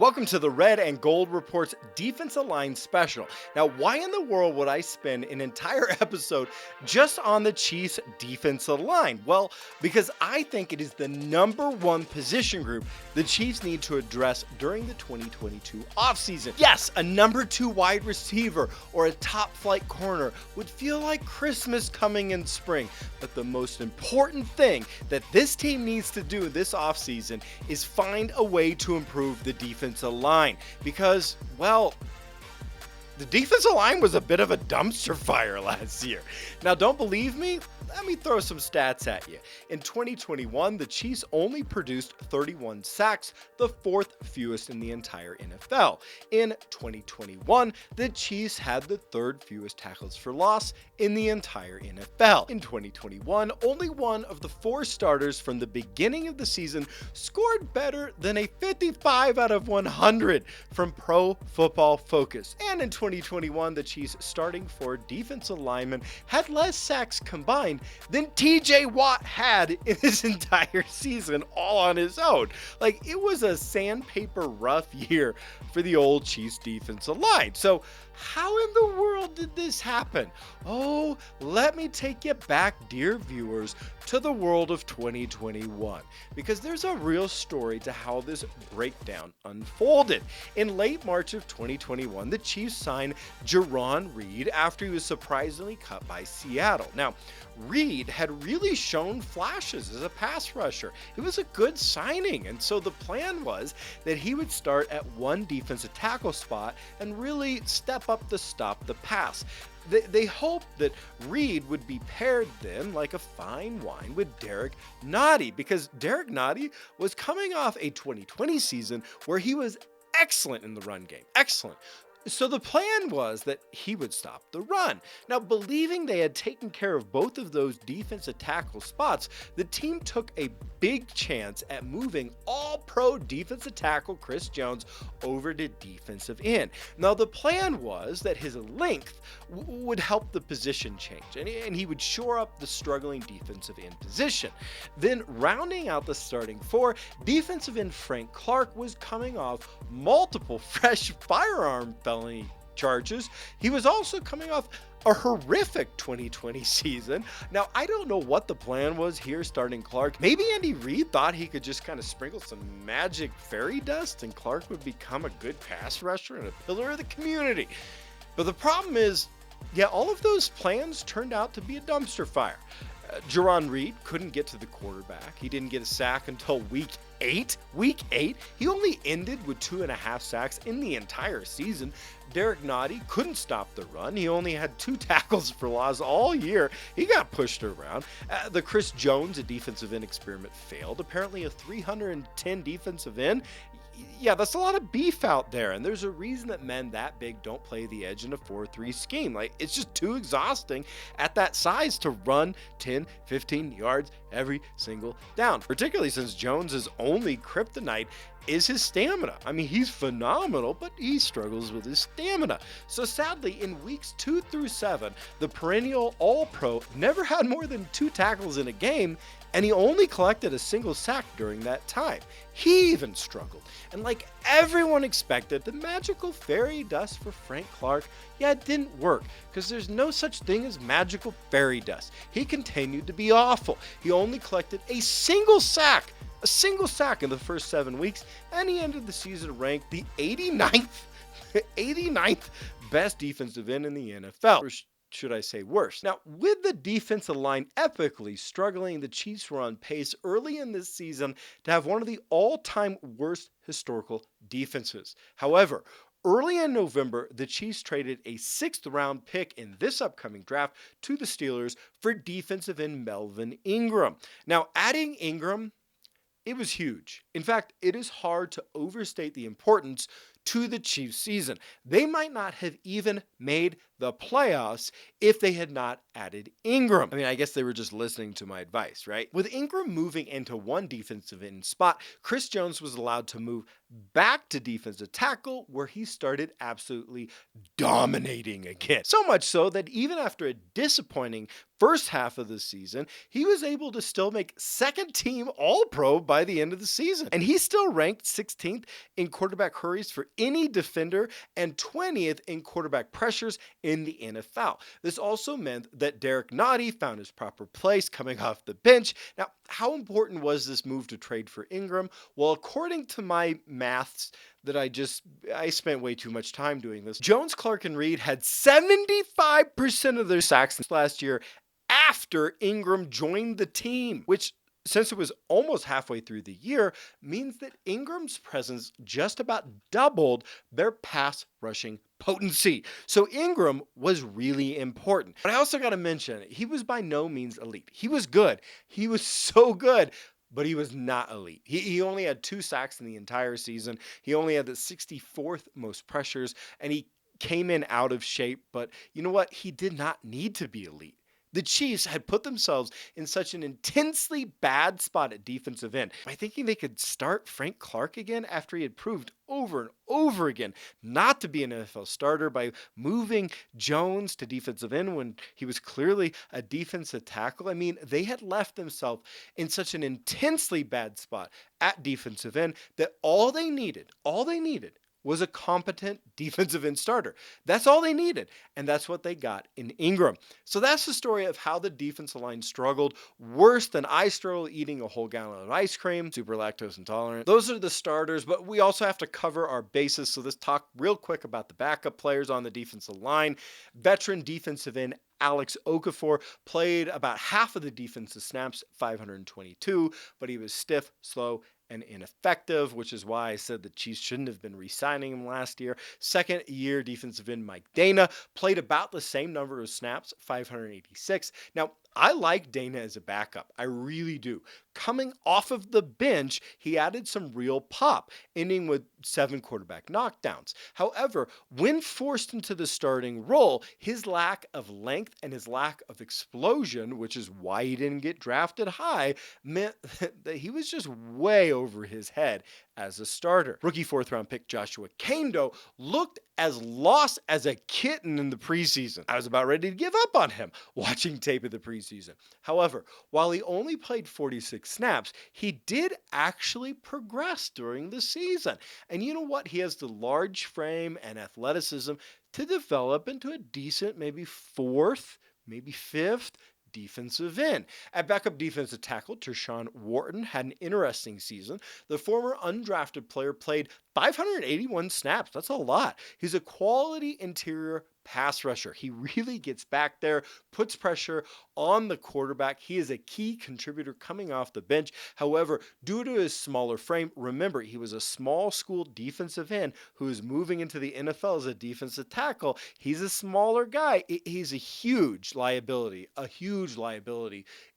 Welcome to the Red and Gold Reports Defensive Line Special. Now, why in the world would I spend an entire episode just on the Chiefs' defensive line? Well, because I think it is the number one position group the Chiefs need to address during the 2022 offseason. Yes, a number two wide receiver or a top flight corner would feel like Christmas coming in spring. But the most important thing that this team needs to do this offseason is find a way to improve the defensive line because, well, the defensive line was a bit of a dumpster fire last year. Now, don't believe me? Let me throw some stats at you. In 2021, the Chiefs only produced 31 sacks, the fourth fewest in the entire NFL. In 2021, the Chiefs had the third fewest tackles for loss in the entire NFL. In 2021, only one of the four starters from the beginning of the season scored better than a 55 out of 100 from Pro Football Focus. And in 2021, the Chiefs' starting four defensive linemen had less sacks combined than TJ Watt had in his entire season all on his own. Like, it was a sandpaper rough year for the old Chiefs defensive line. So how in the world did this happen? Oh, let me take you back, dear viewers, to the world of 2021, because there's a real story to how this breakdown unfolded. In late March of 2021, the Chiefs signed Jarran Reed after he was surprisingly cut by Seattle. Now, Reed had really shown flashes as a pass rusher. It was a good signing, and so the plan was that he would start at one defensive tackle spot and really step up to stop the pass. They hoped that Reed would be paired then like a fine wine with Derek Nottie, because Derek Nottie was coming off a 2020 season where he was excellent in the run game. Excellent. So the plan was that he would stop the run. Now, believing they had taken care of both of those defensive tackle spots, the team took a big chance at moving all-pro defensive tackle Chris Jones over to defensive end. Now, the plan was that his length would help the position change, and he would shore up the struggling defensive end position. Then, rounding out the starting four, defensive end Frank Clark was coming off multiple fresh firearm felony charges. He was also coming off a horrific 2020 season. Now, I don't know what the plan was here starting Clark. Maybe Andy Reid thought he could just kind of sprinkle some magic fairy dust and Clark would become a good pass rusher and a pillar of the community. But the problem is, yeah, all of those plans turned out to be a dumpster fire. Jarran Reed couldn't get to the quarterback. He didn't get a sack until week 8. Week 8, he only ended with 2.5 sacks in the entire season. Derek Nottie couldn't stop the run. He only had 2 tackles for loss all year. He got pushed around. The Chris Jones, a defensive end experiment, failed. Apparently a 310 defensive end. Yeah, that's a lot of beef out there, and there's a reason that men that big don't play the edge in a 4-3 scheme. Like, it's just too exhausting at that size to run 10, 15 yards every single down, particularly since Jones's only kryptonite is his stamina. I mean, he's phenomenal, but he struggles with his stamina. So sadly, in weeks 2 through 7, the perennial All-Pro never had more than 2 tackles in a game, and he only collected a single sack during that time. He even struggled. And like everyone expected, the magical fairy dust for Frank Clark, yeah, it didn't work, because there's no such thing as magical fairy dust. He continued to be awful. He only collected a single sack in the first 7 weeks, and he ended the season ranked the 89th best defensive end in the NFL. Or should I say worse? Now, with the defensive line epically struggling, the Chiefs were on pace early in this season to have one of the all-time worst historical defenses. However, early in November, the Chiefs traded a 6th-round pick in this upcoming draft to the Steelers for defensive end Melvin Ingram. Now, adding Ingram, it was huge. In fact, it is hard to overstate the importance to the Chiefs season. They might not have even made the playoffs if they had not added Ingram. I mean, I guess they were just listening to my advice, right? With Ingram moving into one defensive end spot, Chris Jones was allowed to move back to defensive tackle, where he started absolutely dominating again. So much so that even after a disappointing first half of the season, he was able to still make second team All Pro by the end of the season. And he still ranked 16th in quarterback hurries for any defender and 20th in quarterback pressures in the NFL. This also meant that Derek Nottie found his proper place coming off the bench. Now, how important was this move to trade for Ingram? Well, according to my maths that I spent way too much time doing this, Jones, Clark, and Reed had 75% of their sacks last year after Ingram joined the team, which, since it was almost halfway through the year, means that Ingram's presence just about doubled their pass rushing potency. So Ingram was really important. But I also got to mention, he was by no means elite. He was good. He was so good, but he was not elite. He only had 2 sacks in the entire season. He only had the 64th most pressures, and he came in out of shape. But you know what? He did not need to be elite. The Chiefs had put themselves in such an intensely bad spot at defensive end by thinking they could start Frank Clark again after he had proved over and over again not to be an NFL starter, by moving Jones to defensive end when he was clearly a defensive tackle. I mean, they had left themselves in such an intensely bad spot at defensive end that all they needed was a competent defensive end starter. That's all they needed, and that's what they got in Ingram. So that's the story of how the defensive line struggled worse than I struggle eating a whole gallon of ice cream, super lactose intolerant. Those are the starters, but we also have to cover our bases, so let's talk real quick about the backup players on the defensive line. Veteran defensive end Alex Okafor played about half of the defensive snaps, 522, but he was stiff, slow, and ineffective, which is why I said the Chiefs shouldn't have been re-signing him last year. Second year defensive end Mike Dana played about the same number of snaps, 586. Now, I like Dana as a backup. I really do. Coming off of the bench, he added some real pop, ending with 7 quarterback knockdowns. However, when forced into the starting role, his lack of length and his lack of explosion, which is why he didn't get drafted high, meant that he was just way over his head as a starter. Rookie 4th-round pick Joshua Kando looked as lost as a kitten in the preseason. I was about ready to give up on him watching tape of the preseason. However, while he only played 46 snaps, he did actually progress during the season. And you know what? He has the large frame and athleticism to develop into a decent, maybe 4th, maybe 5th defensive end. At backup defensive tackle, Tershawn Wharton had an interesting season. The former undrafted player played 581 snaps. That's a lot. He's a quality interior pass rusher. He really gets back there, puts pressure on the quarterback. He is a key contributor coming off the bench. However, due to his smaller frame, remember, he was a small school defensive end who is moving into the NFL as a defensive tackle. He's a smaller guy. He's a huge liability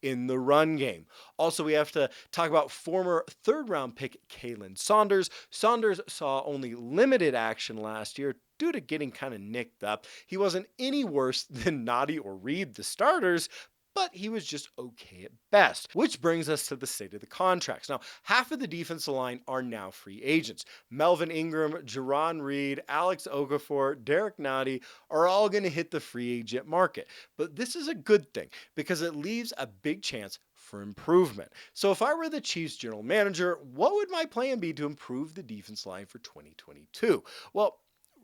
in the run game. Also, we have to talk about former 3rd-round pick Kalen Saunders. Saunders saw only limited action last year due to getting kind of nicked up. He wasn't any worse than Nottie or Reed, the starters, but he was just okay at best. Which brings us to the state of the contracts. Now, half of the defensive line are now free agents. Melvin Ingram, Jerron Reed, Alex Okafor, Derek Nottie are all going to hit the free agent market. But this is a good thing because it leaves a big chance for improvement. So if I were the Chiefs general manager, what would my plan be to improve the defense line for 2022? Well,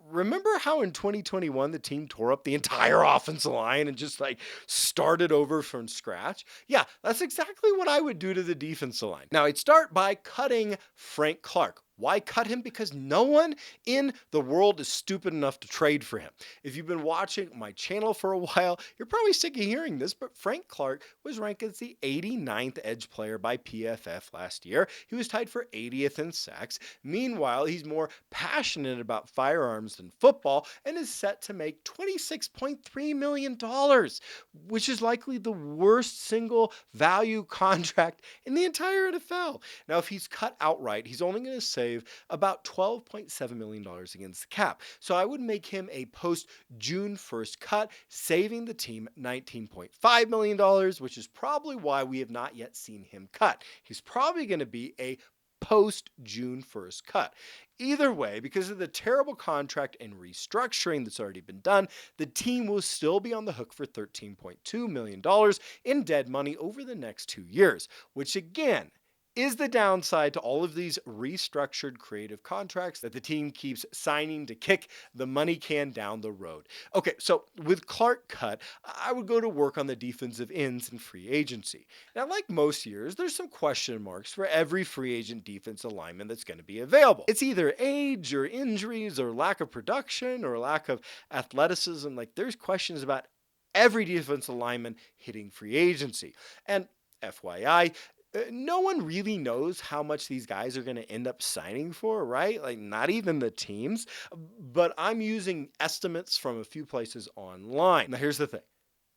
remember how in 2021 the team tore up the entire offensive line and just started over from scratch? Yeah, that's exactly what I would do to the defensive line. Now, I'd start by cutting Frank Clark. Why cut him? Because no one in the world is stupid enough to trade for him. If you've been watching my channel for a while, you're probably sick of hearing this, but Frank Clark was ranked as the 89th edge player by PFF last year. He was tied for 80th in sacks. Meanwhile, he's more passionate about firearms than football and is set to make $26.3 million, which is likely the worst single value contract in the entire NFL. Now, if he's cut outright, he's only going to save save about $12.7 million against the cap. So I would make him a post June 1st cut, saving the team $19.5 million, which is probably why we have not yet seen him cut. He's probably going to be a post June 1st cut. Either way, because of the terrible contract and restructuring that's already been done, the team will still be on the hook for $13.2 million in dead money over the next 2 years, which again is the downside to all of these restructured creative contracts that the team keeps signing to kick the money can down the road. Okay, so with Clark cut, I would go to work on the defensive ends in free agency. Now, like most years, there's some question marks for every free agent defensive lineman that's going to be available. It's either age or injuries or lack of production or lack of athleticism. Like, there's questions about every defensive lineman hitting free agency. And FYI, no one really knows how much these guys are going to end up signing for, right? Like, not even the teams. But I'm using estimates from a few places online. Now, here's the thing,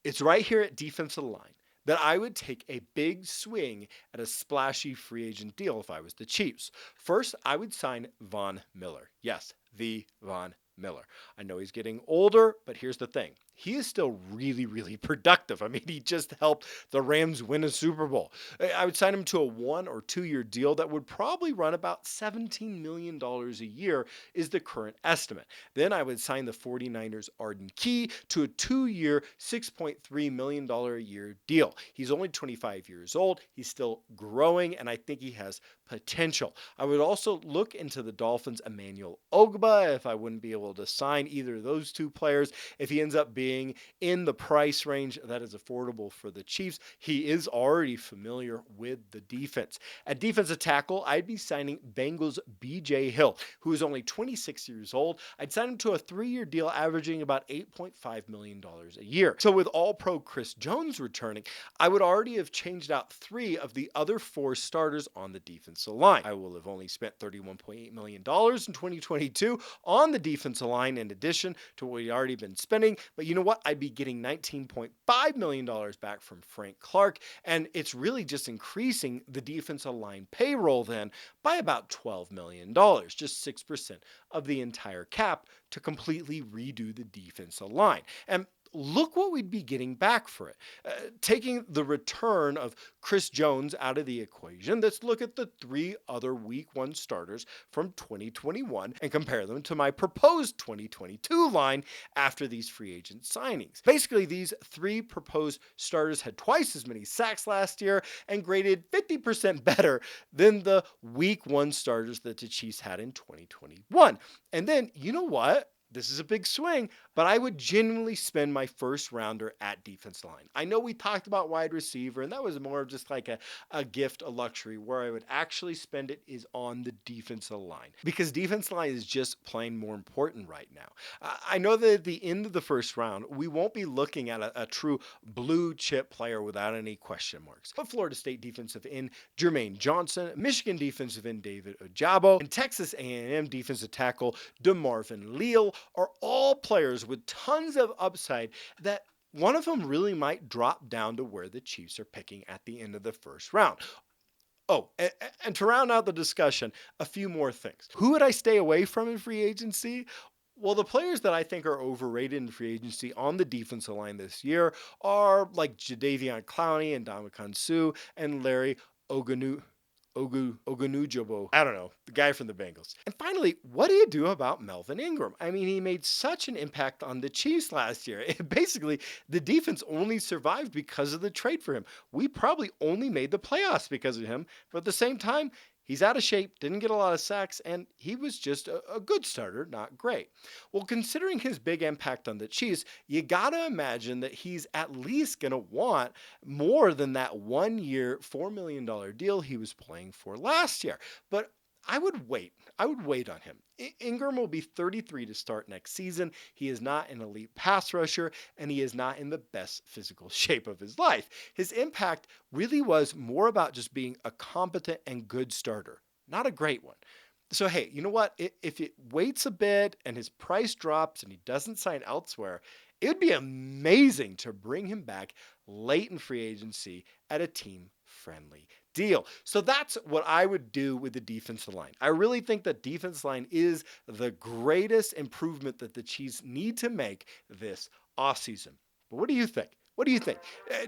it's right here at defensive line that I would take a big swing at a splashy free agent deal if I was the Chiefs. First, I would sign Von Miller. Yes, the Von Miller. I know he's getting older, but here's the thing. He is still really, really productive. I mean, he just helped the Rams win a Super Bowl. I would sign him to a 1 or 2 year deal that would probably run about $17 million a year is the current estimate. Then I would sign the 49ers Arden Key to a 2-year, $6.3 million a year deal. He's only 25 years old. He's still growing, and I think he has potential. I would also look into the Dolphins' Emmanuel Ogba if I wouldn't be able to sign either of those two players. If he ends up being in the price range that is affordable for the Chiefs, he is already familiar with the defense. At defensive tackle, I'd be signing Bengals BJ Hill, who is only 26 years old. I'd sign him to a 3-year deal averaging about $8.5 million a year. So with All-Pro Chris Jones returning, I would already have changed out 3 of the other 4 starters on the defensive line. I will have only spent $31.8 million in 2022 on the defensive line in addition to what we'd already been spending. But you know what? I'd be getting $19.5 million back from Frank Clark, and it's really just increasing the defensive line payroll then by about $12 million, just 6% of the entire cap to completely redo the defensive line. And look what we'd be getting back for it. Taking the return of Chris Jones out of the equation, let's look at the 3 other week 1 starters from 2021 and compare them to my proposed 2022 line after these free agent signings. Basically, these 3 proposed starters had twice as many sacks last year and graded 50% better than the week 1 starters that the Chiefs had in 2021. And then, you know what? This is a big swing, but I would genuinely spend my first rounder at defense line. I know we talked about wide receiver, and that was more of just like a gift, a luxury. Where I would actually spend it is on the defensive line, because defense line is just plain more important right now. I know that at the end of the first round, we won't be looking at a true blue chip player without any question marks. But Florida State defensive end Jermaine Johnson, Michigan defensive end David Ojabo, and Texas A&M defensive tackle DeMarvin Leal are all players with tons of upside that one of them really might drop down to where the Chiefs are picking at the end of the first round. Oh, and to round out the discussion, a few more things. Who would I stay away from in free agency? Well, the players that I think are overrated in free agency on the defensive line this year are like Jadeveon Clowney and Ndamukong Suh and Larry Ogunujabo. I don't know, the guy from the Bengals. And finally, what do you do about Melvin Ingram? I mean, he made such an impact on the Chiefs last year. Basically, the defense only survived because of the trade for him. We probably only made the playoffs because of him, but at the same time, he's out of shape, didn't get a lot of sacks, and he was just a good starter, not great. Well, considering his big impact on the Chiefs, you gotta imagine that he's at least gonna want more than that 1-year, $4 million deal he was playing for last year. But I would wait. I would wait on him. Ingram will be 33 to start next season. He is not an elite pass rusher, and he is not in the best physical shape of his life. His impact really was more about just being a competent and good starter, not a great one. So, hey, you know what? If it waits a bit and his price drops and he doesn't sign elsewhere, it would be amazing to bring him back late in free agency at a team-friendly deal. So that's what I would do with the defensive line. I really think that defense line is the greatest improvement that the Chiefs need to make this offseason. But what do you think? What do you think?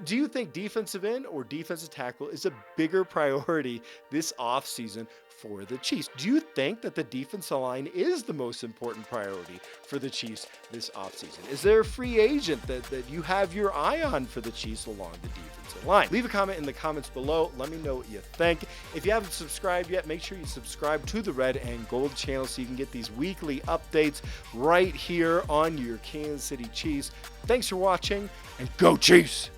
Do you think defensive end or defensive tackle is a bigger priority this offseason for the Chiefs? Do you think that the defensive line is the most important priority for the Chiefs this offseason? Is there a free agent that you have your eye on for the Chiefs along the defensive line? Leave a comment in the comments below. Let me know what you think. If you haven't subscribed yet, make sure you subscribe to the Red and Gold channel so you can get these weekly updates right here on your Kansas City Chiefs. Thanks for watching, and go Chiefs!